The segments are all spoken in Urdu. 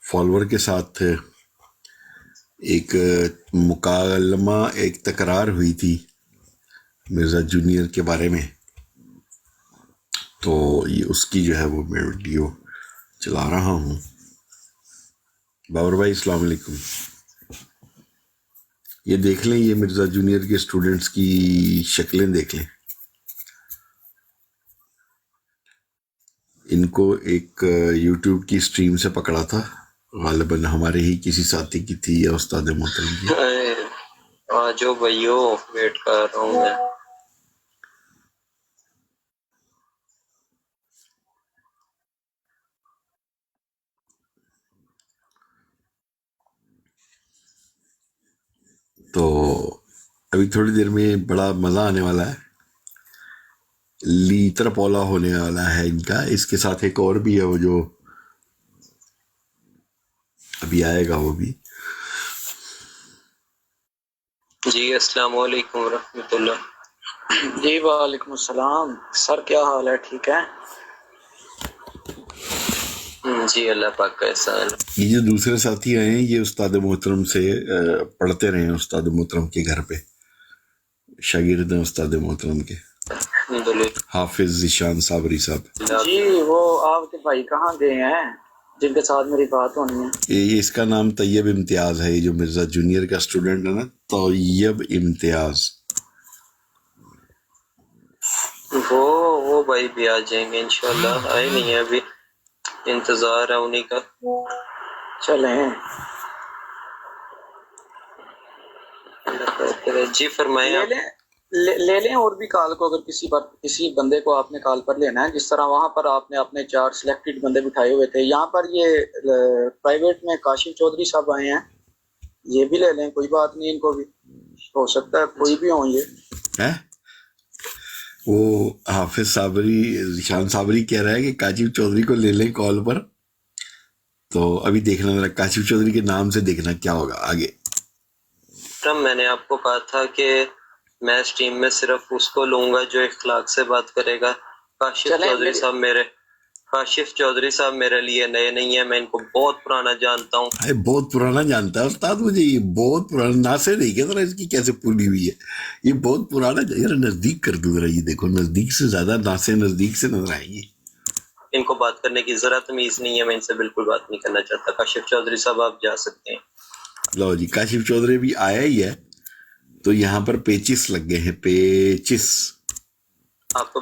فالوور کے ساتھ ایک مکالمہ، ایک تکرار ہوئی تھی مرزا جونیئر کے بارے میں، تو یہ اس کی جو ہے وہ میں ویڈیو چلا رہا ہوں۔ باور بھائی السلام علیکم۔ یہ دیکھ لیں، یہ مرزا جونیئر کے اسٹوڈنٹس کی شکلیں دیکھ لیں۔ ان کو ایک یوٹیوب کی اسٹریم سے پکڑا تھا، غالباً ہمارے ہی کسی ساتھی کی تھی یا استاد محترم کی۔ آجو بھائیو، ویٹ کر رہا ہوں میں۔ تو ابھی تھوڑی دیر میں بڑا مزہ آنے والا ہے، لیتر پولا ہونے والا ہے ان کا۔ اس کے ساتھ ایک اور بھی ہے، وہ جو ابھی آئے گا وہ بھی۔ جی السلام علیکم ورحمۃ اللہ۔ جی وعلیکم السلام سر، کیا حال ہے؟ ٹھیک ہے جی اللہ پاک کا احسان۔ یہ جو دوسرے ساتھی آئے ہیں، یہ استاد محترم سے پڑھتے رہے ہیں، استاد محترم کے گھر پہ، شاگرد ہیں استاد محترم کے، الحمدللہ۔ حافظ ذیشان صابری صاحب۔ جی وہ آپ کے بھائی کہاں گئے ہیں جن کے ساتھ میری بات ہونی ہے؟ یہ اس کا نام طیب امتیاز ہے، یہ جو مرزا جونیئر کا اسٹوڈنٹ ہے نا، طیب امتیاز۔ وہ بھائی بھی آ جائیں گے انشاءاللہ، آئے نہیں ہیں ابھی، انتظار ہے انہی کا۔ چلیں جی فرمائیں آپ۔ لے لیں اور بھی کال کو، اگر کسی بندے کو آپ نے کال پر لینا ہے، جس طرح وہاں پر آپ نے اپنے 4 سلیکٹڈ بندے بٹھائے ہوئے تھے، یہاں پر یہ پرائیویٹ میں کاشف چودھری صاحب آئے ہیں، یہ بھی لے لیں، کوئی بات نہیں، ان کو بھی ہو سکتا ہے کوئی بھی ہوں یہ۔ وہ حافظ صابری، ذیشان صابری کہہ رہا ہے کہ کاشف چودھری کو لے لیں کال پر، تو ابھی دیکھنا ذرا کاشف چودھری کے نام سے دیکھنا کیا ہوگا آگے۔ میں نے آپ کو کہا تھا کہ میں اس ٹیم میں صرف اس کو لوں گا جو اخلاق سے بات کرے گا۔ کاشف چودھری صاحب میرے لیے نئے نہیں ہیں، میں ان کو بہت پرانا جانتا ہوں۔ بہت پرانا جانتا ہے استاد مجھے، یہ بہت پرانا، ناسے نہیں کہ ذرا اس کی کیسے پوری ہوئی ہے، یہ بہت پرانا۔ ذرا نزدیک کر دوں ذرا، یہ دیکھو نزدیک سے زیادہ ناسے نزدیک سے نظر آئیں گے۔ ان کو بات کرنے کی ذرا تمیز نہیں ہے، میں ان سے بالکل بات نہیں کرنا چاہتا۔ کاشف چودھری صاحب آپ جا سکتے ہیں۔ لو جی، کاشف چودھری بھی آیا ہی ہے، تو یہاں پر پیچس لگ گئے ہیں، پیچس۔ آپ کو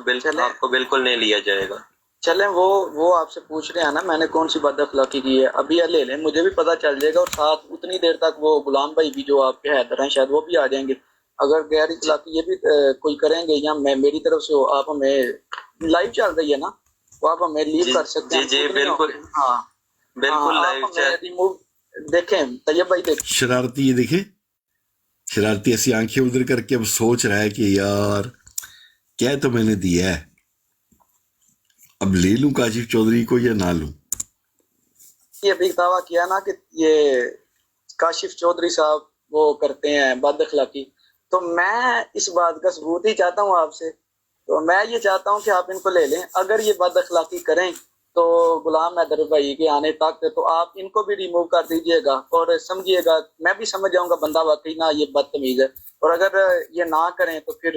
بالکل نہیں لیا جائے گا۔ چلیں وہ آپ سے پوچھ رہے ہیں نا میں نے کون سی بد اخلاقی کی ہے، ابھی یہ لے لیں، مجھے بھی پتہ چل جائے گا، اور ساتھ اتنی دیر تک وہ غلام بھائی بھی جو آپ کے حیدر ہیں شاید وہ بھی آ جائیں گے۔ اگر غیر اخلاقی یہ بھی کوئی کریں گے یا میں میری طرف سے ہو، آپ ہمیں لائیو چل رہی ہے نا، تو آپ ہمیں لیو کر سکتے ہیں۔ جی بالکل، ہاں بالکل لائیو چل۔ ریموو دیکھیں طیب بھائی، دیکھیں شرارتی، یہ دیکھیں شرارتی ایسی آنکھیں ادھر کر کے اب سوچ رہا ہے کہ یار کیا تو میں نے دیا ہے، اب لے لوں کاشف چودھری کو یا نہ لوں۔ یہ بھی دعویٰ کیا نا کہ یہ کاشف چودھری صاحب وہ کرتے ہیں بد اخلاقی، تو میں اس بات کا ثبوت ہی چاہتا ہوں آپ سے، تو میں یہ چاہتا ہوں کہ آپ ان کو لے لیں، اگر یہ بد اخلاقی کریں تو غلام حیدر بھائی کے آنے تک تو آپ ان کو بھی ریموو کر دیجئے گا، اور سمجھیے گا میں بھی سمجھ جاؤں گا بندہ واقعی نہ یہ بدتمیز ہے، اور اگر یہ نہ کریں تو پھر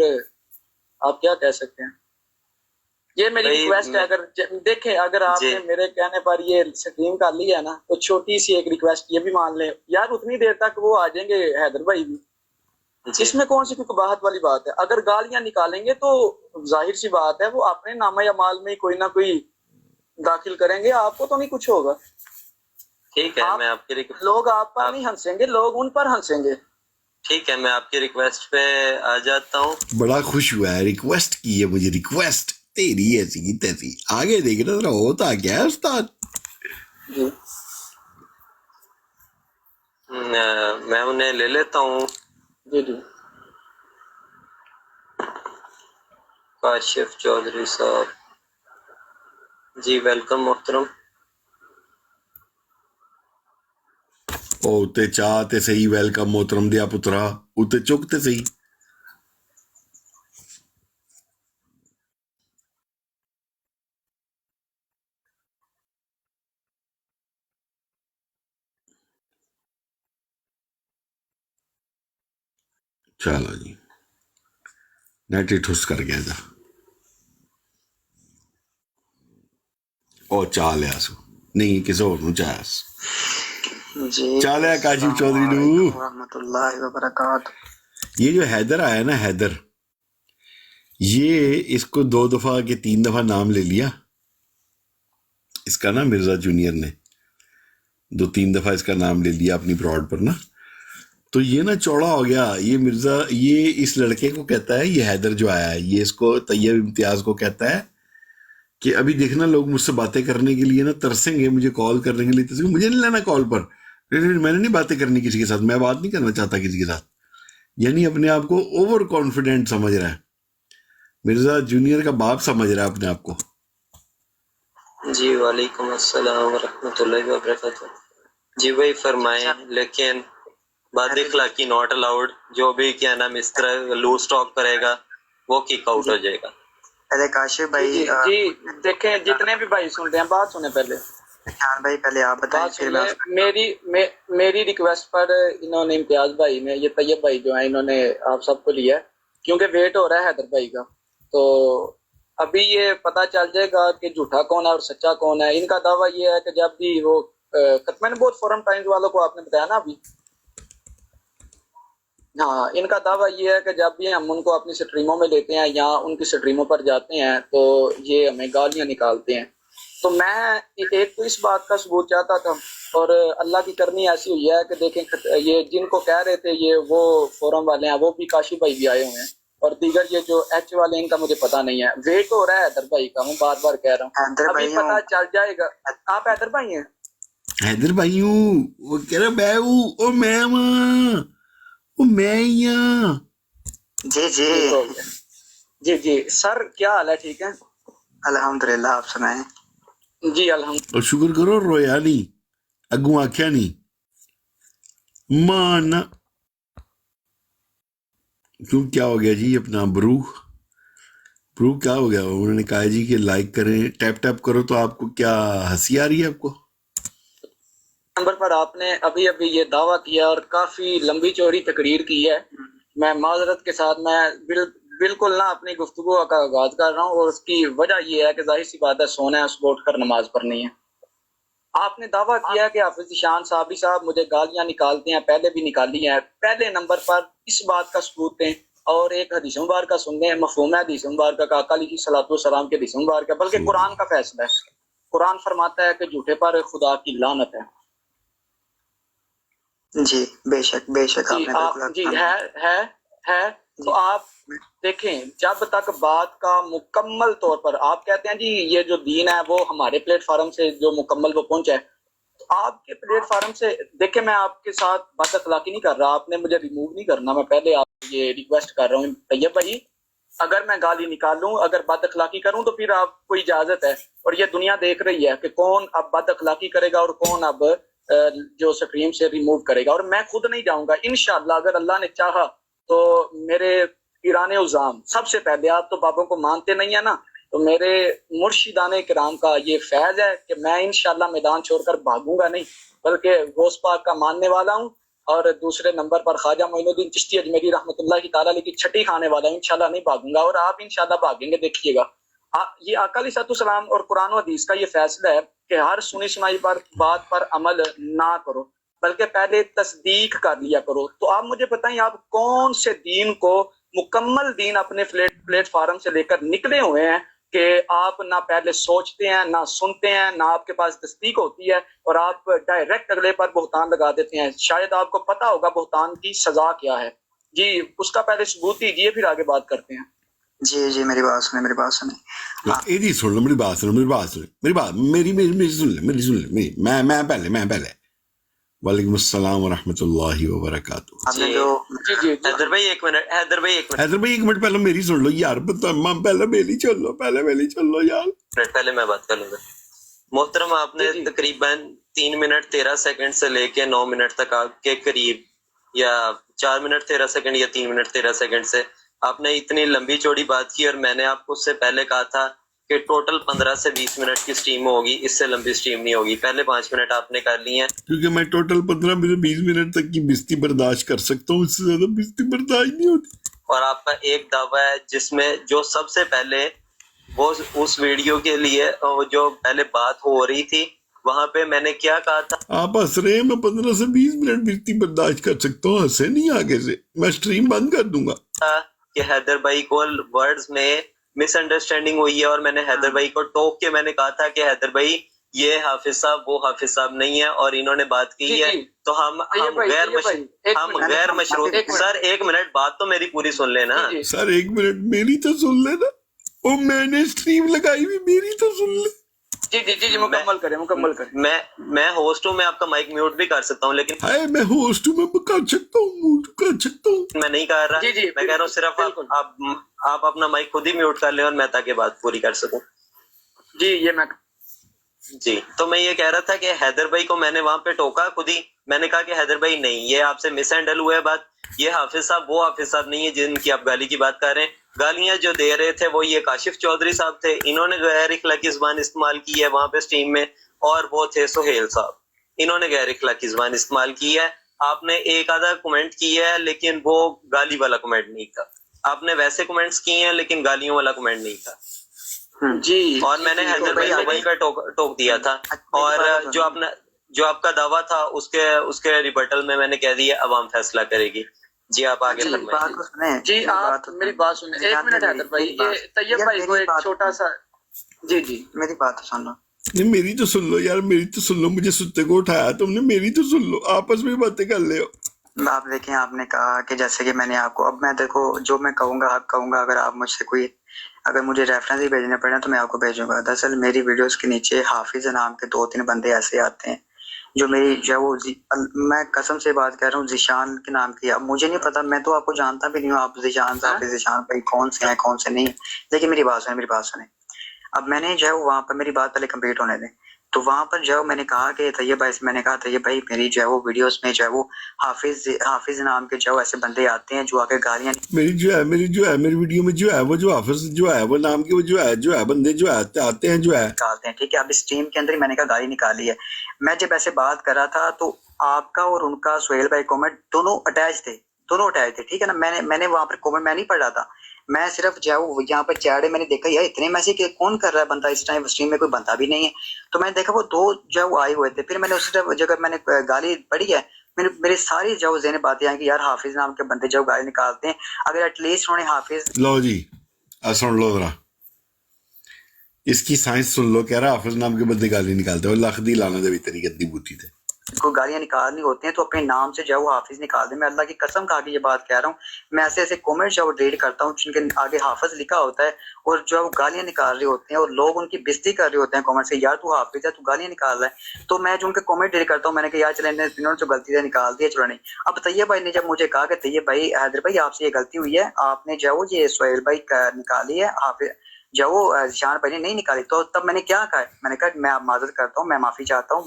آپ کیا کہہ سکتے ہیں۔ یہ میری ریکویسٹ ہے، اگر دیکھیں اگر آپ نے میرے کہنے پر یہ سٹریم کر لی ہے نا، تو چھوٹی سی ایک ریکویسٹ یہ بھی مان لیں یار، اتنی دیر تک وہ آ جائیں گے حیدر بھائی بھی، اس میں کون سی کوئی قباحت والی بات ہے؟ اگر گالیاں نکالیں گے تو ظاہر سی بات ہے وہ اپنے نامہ یا مال میں کوئی نہ کوئی داخل کریں گے، آپ کو تو نہیں کچھ ہوگا۔ ٹھیک ہے، میں آپ کی لوگ آپ پر نہیں ہنسیں گے، لوگ ان پر ہنسیں گے۔ ٹھیک ہے، میں آپ کی ریکویسٹ پہ آ جاتا ہوں۔ بڑا خوش ہوا ہے، ریکویسٹ کی ہے مجھے، ریکویسٹ تیری ایسی کی تیسی۔ آگے دیکھنا ذرا ہوتا کیا ہے استاد۔ میں انہیں لے لیتا ہوں۔ جی جی کاشف چودھری صاحب جی، ویلکم محترم۔ او تے چاہتے صحیح، ویلکم محترم دیا پترا، اتے چکتے صحیح۔ چلو جی نیٹ ہی ٹھس کر گیا تھا اور چاہ لیا سو نہیں کسی اور نو چاہیا جی چاہ لیا کاشف چودھری نو. ورحمۃ اللہ وبرکاتہ. یہ جو حیدر آیا نا حیدر یہ اس کو 2 دفعہ کہ 3 دفعہ نام لے لیا اس کا نا مرزا جونیئر نے 2-3 دفعہ اس کا نام لے لیا اپنی براڈ پر نا تو یہ نا چوڑا ہو گیا یہ مرزا یہ اس لڑکے کو کہتا ہے یہ حیدر جو آیا ہے یہ اس کو طیب امتیاز کو کہتا ہے کہ ابھی دیکھنا لوگ مجھ سے باتیں کرنے کے لیے نا ترسیں گے مجھے کال کرنے کے لیے ترسیں گے مجھے نہیں لینا کال پر میں نے نہیں باتیں کرنی کسی کے ساتھ میں بات نہیں کرنا چاہتا کسی کے ساتھ یعنی اپنے آپ کو اوور کانفیڈنٹ سمجھ رہا ہے مرزا جونیئر کا باپ سمجھ رہا ہے اپنے آپ کو. جی وعلیکم السلام ورحمۃ اللہ وبرکاتہ. جی وہی فرمائیں لیکن بد اخلاقی ناٹ الاؤڈ. جو بھی کیا نام اس طرح لوز ٹاک کرے گا وہ کک آؤٹ ہو جائے گا. پہلے کاشف بھائی جی دیکھیں جتنے بھی بھائی سن رہے ہیں بات سنیں پہلے خان بھائی پہلے آپ بتائیں. میری ریکویسٹ پر انہوں نے امتیاز بھائی نے یہ طیب بھائی جو ہیں انہوں نے آپ سب کو لیا کیونکہ ویٹ ہو رہا ہے حیدر بھائی کا تو ابھی یہ پتہ چل جائے گا کہ جھوٹا کون ہے اور سچا کون ہے. ان کا دعویٰ یہ ہے کہ جب بھی وہ میں نے بہت فورم ٹائمز والوں کو آپ نے بتایا نا ابھی ہاں ان کا دعویٰ یہ ہے کہ جب بھی ہم ان کو اپنی سٹریموں میں لیتے ہیں یا ان کی سٹریموں پر جاتے ہیں تو یہ ہمیں گالیاں نکالتے ہیں. تو میں ایک تو اس بات کا ثبوت چاہتا تھا اور اللہ کی کرنی ایسی ہوئی ہے کہ دیکھیں یہ جن کو کہہ رہے تھے یہ وہ فورم والے ہیں وہ بھی کاشف بھائی بھی آئے ہوئے ہیں اور دیگر یہ جو ایچ والے ان کا مجھے پتا نہیں ہے. ویٹ ہو رہا ہے حیدر بھائی کا میں بار بار کہہ رہا ہوں ابھی پتا چل جائے گا. آپ حیدر بھائی ہیں حیدر بھائی ہوں وہ کہہ رہا میں ہوں او میں ماں او میں یہاں. جی جی جی جی سر کیا حال ہے ٹھیک ہے الحمدللہ آپ سنائیں. جی الحمد اور شکر کرو رویا نہیں اگوں آکھیا نہیں مانا کیوں کیا ہو گیا جی اپنا برو کیا ہو گیا انہوں نے کہا جی کہ لائک کریں ٹیپ ٹیپ کرو تو آپ کو کیا ہنسی آ رہی ہے آپ کو نمبر پر آپ نے ابھی یہ دعویٰ کیا اور کافی لمبی چوڑی تقریر کی ہے. میں معذرت کے ساتھ میں بالکل نہ اپنی گفتگو کا آغاز کر رہا ہوں اور اس کی وجہ یہ ہے کہ ظاہر سی بات ہے سونا ہے صبح اٹھ کر نماز پڑھنی ہے. آپ نے دعویٰ کیا کہ حافظ شان صاحب مجھے گالیاں نکالتے ہیں پہلے بھی نکالی ہیں. پہلے نمبر پر اس بات کا ثبوت دیں اور ایک حدیث مبارکہ سن دیں مفہوم ہے حدیث مبارکہ کا آقا علیہ الصلوۃ والسلام کے حدیث مبارکہ بلکہ قرآن کا فیصلہ ہے. قرآن فرماتا ہے کہ جھوٹے پر خدا کی لعنت ہے. جی بے شک جی ہے تو آپ دیکھیں جب تک بات کا مکمل طور پر آپ کہتے ہیں جی یہ جو دین ہے وہ ہمارے پلیٹ فارم سے جو مکمل وہ پہنچا ہے تو آپ کے پلیٹ فارم سے دیکھیں میں آپ کے ساتھ بد اخلاقی نہیں کر رہا آپ نے مجھے ریموو نہیں کرنا میں پہلے آپ یہ ریکویسٹ کر رہا ہوں طیب بھائی اگر میں گالی نکالوں اگر بد اخلاقی کروں تو پھر آپ کو اجازت ہے اور یہ دنیا دیکھ رہی ہے کہ کون اب بد اخلاقی کرے گا اور کون اب جو سٹریم سے ریموو کرے گا اور میں خود نہیں جاؤں گا انشاءاللہ اگر اللہ نے چاہا تو میرے پیران عظام سب سے پہلے آپ تو بابوں کو مانتے نہیں ہیں نا تو میرے مرشدان کرام کا یہ فیض ہے کہ میں انشاءاللہ میدان چھوڑ کر بھاگوں گا نہیں بلکہ غوث پاک کا ماننے والا ہوں اور دوسرے نمبر پر خواجہ معین الدین چشتی اجمیری رحمۃ اللہ کی تعالیٰ کی چھٹی کھانے والا ہوں انشاءاللہ نہیں بھاگوں گا اور آپ انشاءاللہ بھاگیں گے دیکھیے گا. یہ آقا علیہ السلام اور قرآن و حدیث کا یہ فیصلہ ہے کہ ہر سنی سنائی بات پر عمل نہ کرو بلکہ پہلے تصدیق کر لیا کرو. تو آپ مجھے بتائیں آپ کون سے دین کو مکمل دین اپنے پلیٹ فارم سے لے کر نکلے ہوئے ہیں کہ آپ نہ پہلے سوچتے ہیں نہ سنتے ہیں نہ آپ کے پاس تصدیق ہوتی ہے اور آپ ڈائریکٹ اگلے پر بہتان لگا دیتے ہیں. شاید آپ کو پتا ہوگا بہتان کی سزا کیا ہے. جی اس کا پہلے ثبوت دیجیے پھر آگے بات کرتے ہیں. جی میری بات سنیں میری سن لو میری سن لے میں پہلے وعلیکم السلام ورحمۃ اللہ وبرکاتہ. حیدر بھائی ایک منٹ پہلے میری سن لو یار پہلے میری چل لو یار پہلے میں بات کر لوں گا. محترم آپ نے تقریباً 3 منٹ 13 سیکنڈ سے لے کے 9 منٹ تک آپ کے قریب یا 4 منٹ 13 سیکنڈ یا 3 منٹ 13 سیکنڈ سے آپ نے اتنی لمبی چوڑی بات کی اور میں نے آپ کو اس سے پہلے کہا تھا کہ ٹوٹل 15 سے 20 منٹ کی اسٹریم ہوگی, اس سے لمبی اسٹریم نہیں ہوگی. پہلے 5 منٹ آپ نے کر لی ہیں کیونکہ میں ٹوٹل 15 سے 20 منٹ تک کی بستی برداشت کر سکتا ہوں, اس سے زیادہ بستی برداشت نہیں ہوتی. اور آپ کا ایک دعویٰ ہے جس میں جو سب سے پہلے وہ اس ویڈیو کے لیے جو پہلے بات ہو رہی تھی وہاں پہ میں نے کیا کہا تھا, آپ ہنس رہے ہیں, میں 15 سے 20 منٹ بستی برداشت کر سکتا ہوں, ہنسے نہیں آگے سے, میں اسٹریم بند کر دوں گا. کہ حیدر بھائی کو ورڈز میں مس انڈرسٹینڈنگ ہوئی ہے, اور میں نے حیدر بھائی کو ٹوک کے میں نے کہا تھا کہ حیدر بھائی یہ حافظ صاحب وہ حافظ صاحب نہیں ہے, اور انہوں نے بات کی ہے تو ہم غیر مشروط. سر ایک منٹ بات تو میری پوری سن لینا. سر ایک منٹ میری تو سن لینا, اور میں نے اسٹریم لگائی ہوئی, میری تو سن لے. جی مکمل کریں. میں ہوسٹ ہوں, میں آپ کا مائک میوٹ بھی کر سکتا ہوں, لیکن میں ہوسٹ ہوں, میں کر سکتا ہوں, موٹ کر سکتا ہوں. میں نہیں کر رہا. میں کہہ رہا ہوں صرف آپ اپنا مائک خود ہی میوٹ کر لیں اور میں تاکہ بات پوری کر سکوں. جی تو میں یہ کہہ رہا تھا کہ حیدر بھائی کو میں نے وہاں پہ ٹوکا خود ہی. میں نے کہا کہ حیدر بھائی نہیں, یہ آپ سے مس ہینڈل ہوا ہے بات, یہ حافظ صاحب وہ حافظ صاحب نہیں ہے جن کی آپ گالی کی بات کر رہے ہیں. گالیاں جو دے رہے تھے وہ یہ کاشف چودھری صاحب تھے, انہوں نے غیر اخلاقی زبان استعمال کی ہے وہاں پہ اسٹریم میں, اور وہ تھے سہیل صاحب, انہوں نے غیر اخلاقی زبان استعمال کی ہے. آپ نے ایک آدھا کمنٹ کیا ہے لیکن وہ گالی والا کمنٹ نہیں تھا. آپ نے ویسے کمنٹس کیے ہیں لیکن گالیوں والا کمنٹ نہیں تھا. جی اور میں نے حیدر بھائی کو وہیں پہ ٹوک دیا تھا, اور جو آپ کا دعویٰ تھا اس کے ریبٹل میں میں نے کہہ دیا عوام فیصلہ کرے گی. جی آپ آگے فرمائیں. جی آپ میری بات سنیں, ایک منٹ حیدر بھائی, یہ طیب بھائی کو ایک چھوٹا سا. جی میری بات سن لو. نہیں میری تو سن لو یار, میری تو سن لو, مجھے ستے کو اٹھایا تم نے, میری تو سن لو, آپس میں باتیں کر لے. آپ دیکھیں, آپ نے کہا کہ جیسے کہ میں نے آپ کو, اب میں دیکھو جو میں کہوں گا حق کہوں گا, اگر آپ مجھ سے کوئی اگر مجھے ریفرنس ہی بھیجنے پڑے تو میں آپ کو بھیجوں گا. دراصل میری ویڈیوز کے نیچے حافظ نام کے 2-3 بندے ایسے آتے ہیں جو میری جو وہ میں قسم سے بات کر رہا ہوں, ذیشان کے نام کی. اب مجھے نہیں پتا, میں تو آپ کو جانتا بھی نہیں ہوں, آپ ذیشان صاحب ذیشان بھائی کون سے ہیں کون سے نہیں, لیکن میری بات سنیں. اب میں نے جو ہے وہاں پر میری بات پہلے کمپلیٹ ہونے دیں, تو وہاں پر جو میں نے کہا کہ طیب بھائی سے میں نے کہا طیب بھائی میری جو ہے وہ ویڈیوز میں جو ہے وہ حافظ نام کے جو ایسے بندے آتے ہیں جو آگے گالیاں میری ویڈیو میں جو ہے وہ جو حافظ جو ہے وہ نام کے وہ جو ہے بندے جو آتے ہیں جو ہے نکالتے ہیں. ٹھیک ہے, اب اس ٹیم کے اندر ہی میں نے کہا گالی نکالی ہے. میں جب ایسے بات کر رہا تھا تو آپ کا اور ان کا سہیل بھائی کامنٹ دونوں اٹیچ تھے. ٹھیک ہے نا, میں نے وہاں پر کامنٹ میں نہیں پڑھ رہا تھا, میں صرف جو ہے یہاں پر چیڑے میں نے دیکھا یار اتنے میسج کون کر رہا ہے بندہ, اس ٹائم اسٹریم میں کوئی بندہ بھی نہیں ہے. تو میں نے دیکھا وہ 2 جو ہے وہ آئے ہوئے تھے. پھر میں نے اسی جگہ میں نے گالی پڑھی ہے, میرے ساری جو ذہن باتیں آئیں کہ یار حافظ نام کے بندے جو گالی نکالتے ہیں, اگر ایٹ لیسٹ انہوں نے حافظ. لو جی سن لو ذرا, اس کی سائنس سن لو. کہہ رہا حافظ نام کے بندے گالی نکالتے ہیں, لکھ دی لانا دے بھی گدی بوتی تھے. کو گالیاں نکالنی ہوتی ہیں تو اپنے نام سے جو ہے وہ حافظ نکال دیں. میں اللہ کی قسم کھا کے یہ بات کہہ رہا ہوں, میں ایسے کامنٹ جو ریڈ کرتا ہوں جن کے آگے حافظ لکھا ہوتا ہے اور جو ہے وہ گالیاں نکال رہے ہوتے ہیں, اور لوگ ان کی بےزتی کر رہے ہوتے ہیں کامنٹ سے, یار تو حافظ ہے تو گالیاں نکال رہا ہے. تو میں جو ان کے کامنٹ ریڈ کرتا ہوں, میں نے کہا یار چلے انہوں نے جو غلطی سے نکال دیا, چلو نہیں. اب طیب بھائی نے جب مجھے کہا کہ طیب بھائی حیدر بھائی آپ سے یہ غلطی ہوئی ہے, آپ نے جو ہے وہ یہ سہیل بھائی نکالی ہے, حافظ جو وہ ذیشان بھائی نے نہیں نکالی, تو تب میں نے کیا کہا, میں نے کہا میں معذرت کرتا ہوں, میں معافی چاہتا ہوں,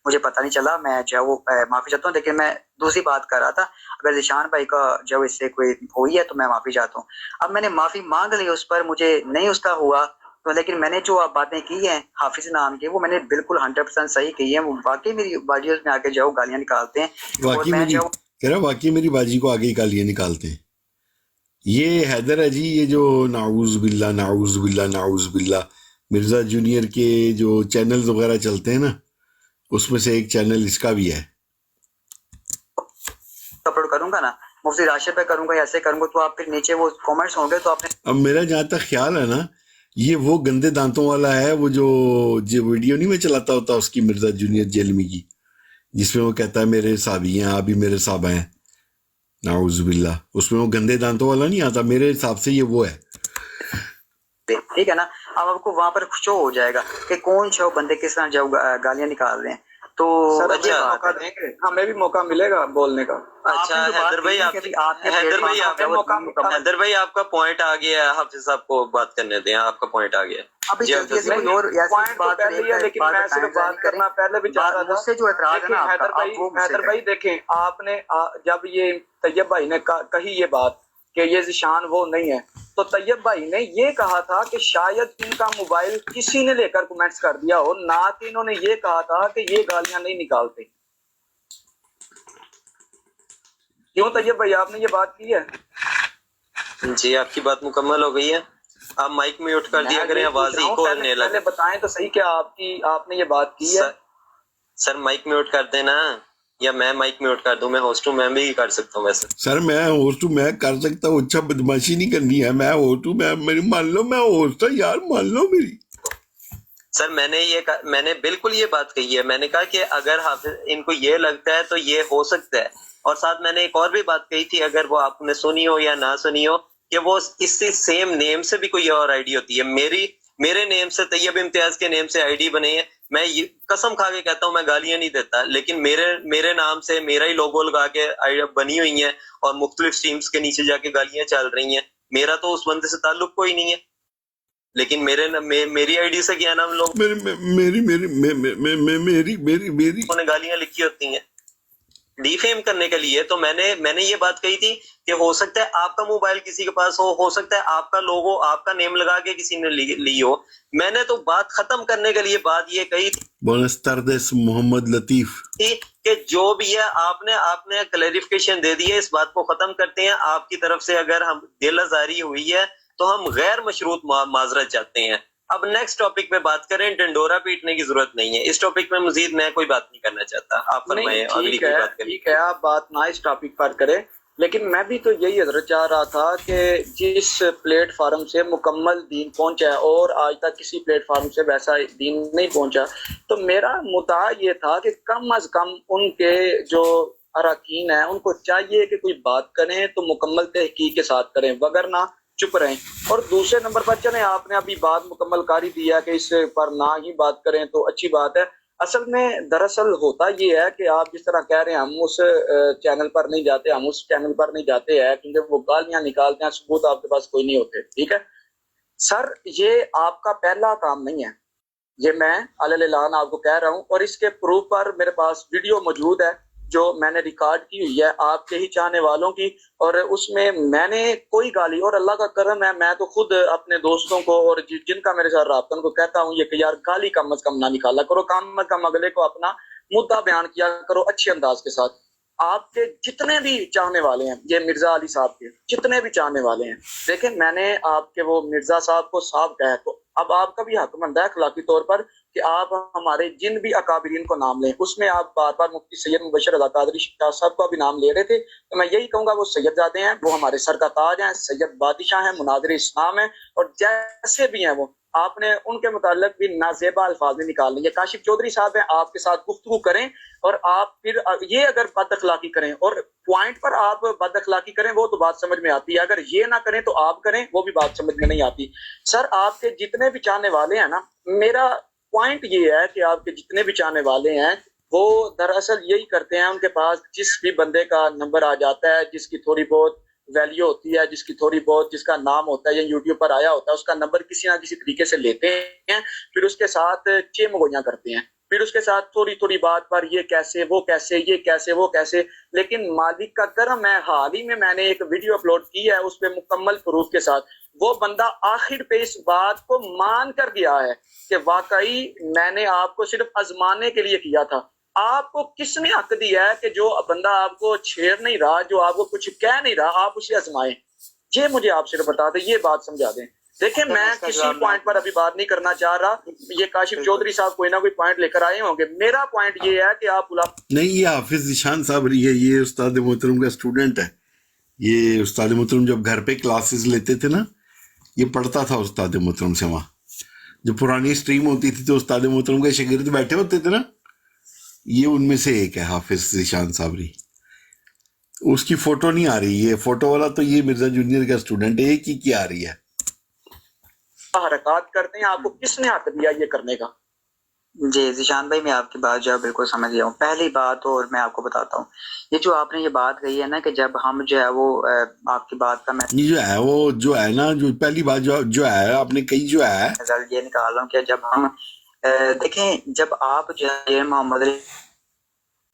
مجھے پتہ نہیں چلا, میں جو ہے وہ معافی چاہتا ہوں. لیکن میں دوسری بات کر رہا تھا, اگر ذیشان بھائی کا جو اس سے کوئی ہوئی ہے تو میں معافی چاہتا ہوں. اب میں نے معافی مانگ لی اس پر, مجھے نہیں اس کا ہوا تو, لیکن میں نے جو باتیں کی ہیں حافظ نام کے وہ میں نے بالکل 100% صحیح کی ہیں. وہ واقعی میری ویڈیوز میں آگے جو گالیاں نکالتے ہیں, واقعی میری باجی کو آگے گالیاں نکالتے ہیں. یہ حیدر ہے جی, یہ جو نعوذ باللہ مرزا جونیئر کے جو چینلز وغیرہ چلتے ہیں نا, اس میں سے ایک چینل اس کا بھی ہے. اپلوڈ کروں گا نا, مفتی راشد پہ کروں گا, ایسے کروں گا, تو آپ پھر نیچے وہ کامنٹس ہوں گے تو آپ نے. اب میرا جہاں تک خیال ہے نا, یہ وہ گندے دانتوں والا ہے, وہ جو ویڈیو نہیں میں چلاتا ہوتا اس کی, مرزا جونیئر جیلمی کی, جس میں وہ کہتا ہے میرے صحابی ہیں, آپ بھی میرے صحابہ ہیں, نعوذ باللہ. اس میں وہ گندے دانتوں والا نہیں آتا, میرے حساب سے یہ وہ ہے. ٹھیک ہے نا, اب آپ کو وہاں پر شو ہو جائے گا کہ کون شو بندے کس طرح جو گالیاں نکال رہے ہیں. تو ہمیں بھی موقع ملے گا بولنے کا. اچھا حیدر بھائی آپ کا پوائنٹ آ گیا ہے, حافظ صاحب کو بات کرنے دیں, آپ کا پوائنٹ آ گیا. ابھی جلدی سے کوئی اور ایسی بات ہے, لیکن میں صرف بات کرنا پہلے بھی چاہ رہا تھا, اس سے جو اعتراض ہے نا حیدر بھائی دیکھیں, آپ نے جب یہ طیب بھائی نے کہی یہ بات, کہ یہ ذیشان وہ نہیں ہے. تو طیب بھائی نے یہ کہا تھا کہ شاید ان کا موبائل کسی نے لے کر کمنٹس کر دیا ہو, نہ کہ انہوں نے یہ کہا تھا کہ یہ گالیاں نہیں نکالتے. کیوں طیب بھائی آپ نے یہ بات کی ہے؟ جی آپ کی بات مکمل ہو گئی ہے, آپ مائک میوٹ کر دیا کریں, آواز ایکو ہونے لگے. پہلے بتائیں تو صحیح کہ آپ نے یہ بات کی ہے. سر مائک میوٹ کر دینا, یا میں مائک میوٹ کر دوں, میں ہوسٹ ہوں, میں بھی کر سکتا ہوں ویسے. سر میں ہوسٹ ہوں, میں کر سکتا ہوں, اچھا بدماشی نہیں کرنی ہے, میں ہوسٹ ہوں, میری مان لو, میں ہوسٹ ہوں یار, مان لو میری. سر میں نے بالکل یہ بات کہی ہے, میں نے کہا کہ اگر ان کو یہ لگتا ہے تو یہ ہو سکتا ہے. اور ساتھ میں نے ایک اور بھی بات کہی تھی, اگر وہ آپ نے سنی ہو یا نہ سنی ہو, کہ وہ اس سے سیم نیم سے بھی کوئی اور آئی ڈی ہوتی ہے. میرے نیم سے, طیب امتیاز کے نیم سے آئی ڈی بنی ہے. میں قسم کھا کے کہتا ہوں, میں گالیاں نہیں دیتا, لیکن میرے نام سے میرا ہی لوگو لگا کے بنی ہوئی ہیں, اور مختلف سٹریمز کے نیچے جا کے گالیاں چل رہی ہیں. میرا تو اس بندے سے تعلق کوئی نہیں ہے, لیکن میری آئی ڈی سے کیا نام لوگ نے گالیاں لکھی ہوتی ہیں ڈی فیم کرنے کے لیے. تو میں نے یہ بات کہی تھی کہ ہو سکتا ہے آپ کا موبائل کسی کے پاس ہو سکتا ہے آپ کا لوگو, آپ کا نیم لگا کے کسی نے لی ہو. میں نے تو بات ختم کرنے کے لیے بات یہ کہی تھی, Buenas tardes, محمد لطیف, کہ جو بھی ہے آپ نے کلیریفیکیشن دے دی ہے, اس بات کو ختم کرتے ہیں. آپ کی طرف سے اگر ہم دل آزاری ہوئی ہے تو ہم غیر مشروط معذرت چاہتے ہیں. اب نیکسٹ ٹاپک پہ بات کریں, ڈنڈورا پیٹنے کی ضرورت نہیں ہے اس ٹاپک میں, مزید میں کوئی بات نہیں کرنا چاہتا. آپ فرمائیں, اگلی کوئی بات کریں. ٹھیک ہے, آپ بات نہ اس ٹاپک پر کریں, لیکن میں بھی تو یہی حضرت چاہ رہا تھا کہ جس پلیٹ فارم سے مکمل دین پہنچا ہے, اور آج تک کسی پلیٹ فارم سے ویسا دین نہیں پہنچا, تو میرا مدعا یہ تھا کہ کم از کم ان کے جو اراکین ہیں ان کو چاہیے کہ کوئی بات کریں تو مکمل تحقیق کے ساتھ کریں, وگرنہ چپ رہیں. اور دوسرے نمبر پر چلیں, آپ نے ابھی بات مکمل کر ہی دیا کہ اس پر نہ ہی بات کریں تو اچھی بات ہے. اصل میں دراصل ہوتا یہ ہے کہ آپ جس طرح کہہ رہے ہیں ہم اس چینل پر نہیں جاتے, ہم اس چینل پر نہیں جاتے ہیں کیونکہ وہ گالیاں نکالتے ہیں, ثبوت آپ کے پاس کوئی نہیں ہوتے. ٹھیک ہے سر, یہ آپ کا پہلا کام نہیں ہے, یہ میں علی اعلان آپ کو کہہ رہا ہوں, اور اس کے پروف پر میرے پاس ویڈیو موجود ہے جو میں نے ریکارڈ کی ہوئی ہے آپ کے ہی چاہنے والوں کی, اور اس میں نے کوئی گالی, اور اللہ کا کرم ہے میں تو خود اپنے دوستوں کو اور جن کا میرے ساتھ رابطہ ان کو کہتا ہوں یہ کہ یار گالی کم از کم نہ نکالا کرو, کم از کم اگلے کو اپنا مدعا بیان کیا کرو اچھے انداز کے ساتھ. آپ کے جتنے بھی چاہنے والے ہیں, یہ مرزا علی صاحب کے جتنے بھی چاہنے والے ہیں, دیکھیں میں نے آپ کے وہ مرزا صاحب کو صاحب کہا, تو اب آپ کا بھی حق بنتا ہے اخلاقی طور پر کہ آپ ہمارے جن بھی اکابرین کو نام لیں. اس میں آپ بار بار مفتی سید مبشر رضا قادری شاہ صاحب کا بھی نام لے رہے تھے, تو میں یہی کہوں گا وہ سید زادے ہیں, وہ ہمارے سر کا تاج ہیں, سید بادشاہ ہیں, مناظر اسلام ہیں, اور جیسے بھی ہیں وہ آپ نے ان کے متعلق بھی نازیبا الفاظ میں نکال لیں. یہ کاشف چودھری صاحب ہیں, آپ کے ساتھ گفتگو کریں, اور آپ پھر یہ اگر بد اخلاقی کریں اور پوائنٹ پر آپ بد اخلاقی کریں وہ تو بات سمجھ میں آتی ہے, اگر یہ نہ کریں تو آپ کریں وہ بھی بات سمجھ میں نہیں آتی. سر آپ کے جتنے بھی چاہنے والے ہیں نا, میرا پوائنٹ یہ ہے کہ آپ کے جتنے بھی چاہنے والے ہیں وہ دراصل یہی کرتے ہیں, ان کے پاس جس بھی بندے کا نمبر آ جاتا ہے, جس کی تھوڑی بہت ویلیو ہوتی ہے, جس کی تھوڑی بہت جس کا نام ہوتا ہے یا یوٹیوب پر آیا ہوتا ہے, اس کا نمبر کسی نہ کسی طریقے سے لیتے ہیں, پھر اس کے ساتھ چمگویاں کرتے ہیں, پھر اس کے ساتھ تھوڑی بات پر یہ کیسے وہ کیسے یہ کیسے وہ کیسے. لیکن مالک کا کرم ہے, حال ہی میں نے ایک ویڈیو اپلوڈ کی ہے اس پہ مکمل پروف کے ساتھ, وہ بندہ آخر پہ اس بات کو مان کر گیا ہے کہ واقعی میں نے آپ کو صرف آزمانے کے لیے کیا تھا. آپ کو کس نے حق دیا ہے کہ جو بندہ آپ کو چھیڑ نہیں رہا, جو آپ کو کچھ کہہ نہیں رہا, آپ اسے آزمائیں؟ یہ مجھے آپ صرف بتا دیں, یہ بات سمجھا دیں. دیکھیں میں کسی پوائنٹ پر ابھی بات نہیں کرنا چاہ رہا, یہ کاشف چودھری صاحب کوئی نہ کوئی پوائنٹ لے کر آئے ہوں گے. میرا پوائنٹ یہ ہے کہ آپ نہیں, یہ حافظ ذیشان صاحب یہ استاد محترم کا اسٹوڈنٹ ہے. یہ استاد محترم جب گھر پہ کلاسز لیتے تھے نا, یہ پڑھتا تھا استاد محترم سے وہاں, جو پرانی اسٹریم ہوتی تھی تو استاد محترم کے شاگرد بیٹھے ہوتے تھے نا, یہ ان میں سے ایک ہے حافظ ذیشان صابری. اس کی فوٹو نہیں آ رہی, یہ فوٹو والا تو یہ مرزا جونیئر کا اسٹوڈنٹ ہے, ایک ہی کی آ رہی ہے. حرکات کرتے ہیں, آپ کو کس نے حق دیا یہ کرنے کا؟ جی ذیشان بھائی, میں آپ کی بات جو ہے بالکل سمجھ گیا ہوں. پہلی بات, اور میں آپ کو بتاتا ہوں, یہ جو آپ نے یہ بات کہی ہے نا کہ جب ہم جو ہے وہ آپ کی بات کا میں جو ہے نا, جو پہلی بات جو ہے آپ نے کہی, جو ہے رزلٹ یہ نکال رہا ہوں کہ جب ہم دیکھیں, جب آپ جو ہے محمد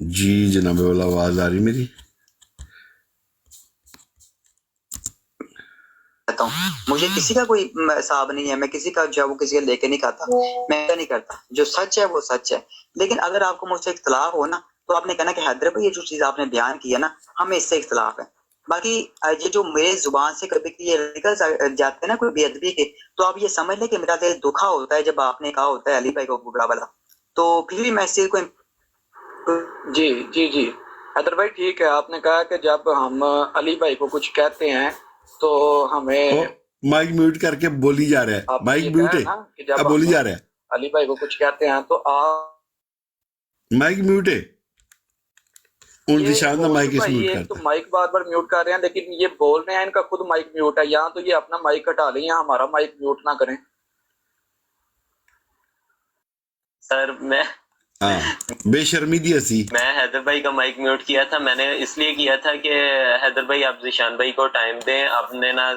جی جناب والا آواز آ رہی میری؟ کہتا ہوں مجھے کسی کا کوئی حساب نہیں ہے، میں کسی کا جو ہے وہ کسی کا لے کے نہیں کھاتا، میں ایسا نہیں کرتا، جو سچ ہے وہ سچ ہے۔ لیکن اگر آپ کو مجھ سے اختلاف ہو نا تو آپ نے کہنا کہ حیدر بھائی یہ جو چیز آپ نے بیان کی ہے نا ہمیں اس سے اختلاف ہے۔ باقی یہ جو میرے زبان سے کبھی یہ نکل جاتے ہیں نا کوئی بے ادبی کے، تو آپ یہ سمجھ لیں کہ میرا دل دکھا ہوتا ہے جب آپ نے کہا ہوتا ہے علی بھائی کو برا بلا، تو پھر بھی میں اس چیز کو جی جی جی حیدر بھائی ٹھیک ہے، آپ نے کہا کہ جب ہم علی بھائی کو کچھ کہتے ہیں تو ہمیں مائک میوٹ کر کے بولی جا رہا ہے، آپ نے مائک یہ میوٹ کہا ہے، نا کہ جب اب بولی ہم جا رہا ہے، علی بھائی کو کچھ کہتے ہیں تو آپ مائک میوٹ ہے، ان یہ دشان دا مائک اس بھائی میوٹ ایک تو کرتا ہے۔ مائک بار بار میوٹ کر رہے ہیں، لیکن یہ بول رہے ہیں ان کا خود مائک میوٹ ہے، یا تو یہ اپنا مائک ہٹا لیں یا ہمارا مائک میوٹ نہ کریں۔ سر میں ہاں بے شرمی دی ہسی۔ میں حیدر بھائی کا مائک میوٹ کیا تھا، میں نے اس لیے کیا تھا کہ حیدر بھائی آپ ذیشان بھائی کو ٹائم دیں، آپ نے نا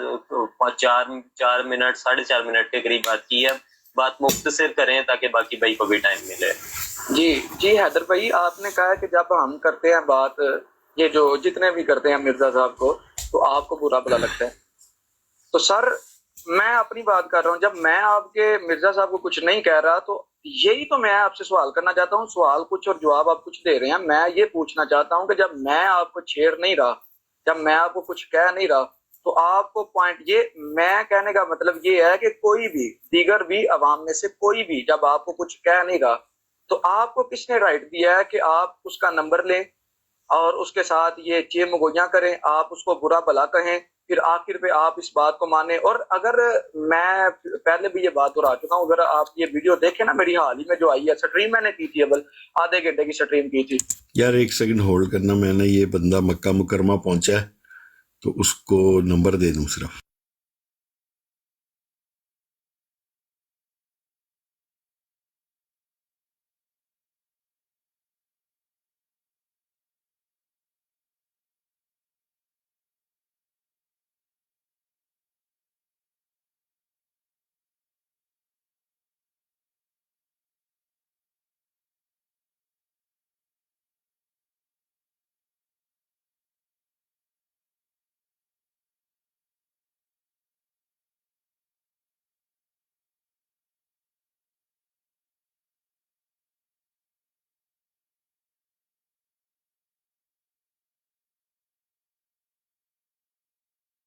4 منٹ 4.5 منٹ کے قریب بات کی ہے، بات مختصر کریں تاکہ باقی بھائی کو بھی ٹائم ملے۔ جی جی حیدر بھائی آپ نے کہا کہ جب ہم کرتے ہیں بات، یہ جو جتنے بھی کرتے ہیں مرزا صاحب کو، تو آپ کو برا بلا لگتا ہے۔ تو سر میں اپنی بات کر رہا ہوں، جب میں آپ کے مرزا صاحب کو کچھ نہیں کہہ رہا تو یہی تو میں آپ سے سوال کرنا چاہتا ہوں، سوال کچھ اور جواب آپ کچھ دے رہے ہیں۔ میں یہ پوچھنا چاہتا ہوں کہ جب میں آپ کو چھیڑ نہیں رہا، جب میں آپ کو کچھ کہہ نہیں رہا، تو آپ کو پوائنٹ، یہ میں کہنے کا مطلب یہ ہے کہ کوئی بھی دیگر بھی عوام میں سے کوئی بھی جب آپ کو کچھ کہہ نہیں رہا تو آپ کو کس نے رائٹ دیا ہے کہ آپ اس کا نمبر لیں اور اس کے ساتھ یہ مگویاں کریں، آپ اس کو برا بلا کہیں، پھر آخر پہ آپ اس بات کو مانیں؟ اور اگر میں پہلے بھی یہ بات دہرا چکا ہوں، اگر آپ یہ ویڈیو دیکھیں نا میری حال ہی میں جو آئی ہے، سٹریم میں نے کی تھی، ابل آدھے گھنٹے کی سٹریم کی تھی۔ یار ایک سیکنڈ ہولڈ کرنا، میں نے یہ بندہ مکہ مکرمہ پہنچا ہے تو اس کو نمبر دے دوں صرف۔